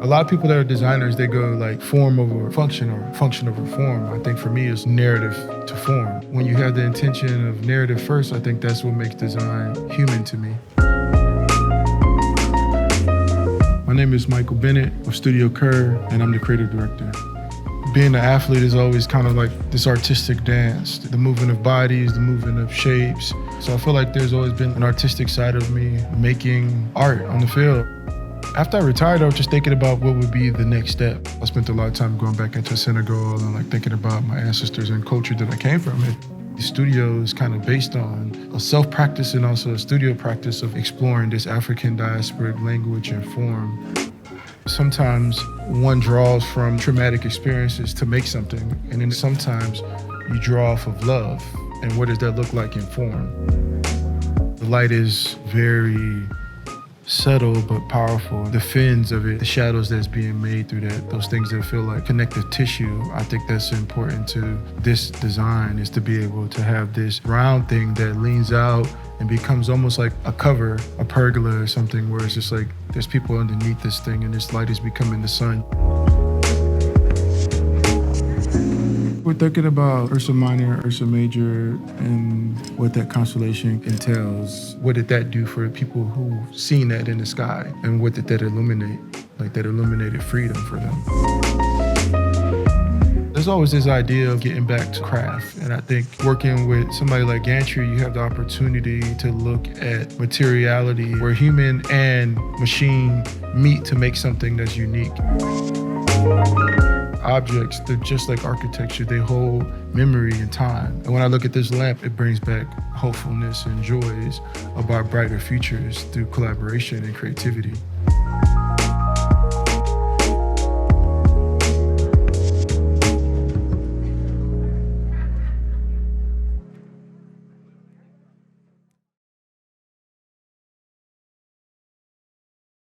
A lot of people that are designers, they go like form over function or function over form. I think for me it's narrative to form. When you have the intention of narrative first, I think that's what makes design human to me. My name is Michael Bennett of Studio Kër, and I'm the creative director. Being an athlete is always kind of like this artistic dance, the movement of bodies, the movement of shapes. So I feel like there's always been an artistic side of me making art on the field. After I retired, I was just thinking about what would be the next step. I spent a lot of time going back into Senegal and like thinking about my ancestors and culture that I came from. The studio is kind of based on a self-practice and also a studio practice of exploring this African diasporic language and form. Sometimes one draws from traumatic experiences to make something, and then sometimes you draw off of love. And what does that look like in form? The light is very subtle but powerful. The fins of it, the shadows that's being made through that, those things that feel like connective tissue, I think that's important to this design, is to be able to have this round thing that leans out and becomes almost like a cover, a pergola or something, where it's just like there's people underneath this thing and this light is becoming the sun. We're thinking about Ursa Minor, Ursa Major, and what that constellation entails. What did that do for people who've seen that in the sky? And what did that illuminate? Like that illuminated freedom for them. There's always this idea of getting back to craft. And I think working with somebody like Gantry, you have the opportunity to look at materiality where human and machine meet to make something that's unique. Objects, they're just like architecture. They hold memory and time. And when I look at this lamp, it brings back hopefulness and joys about brighter futures through collaboration and creativity.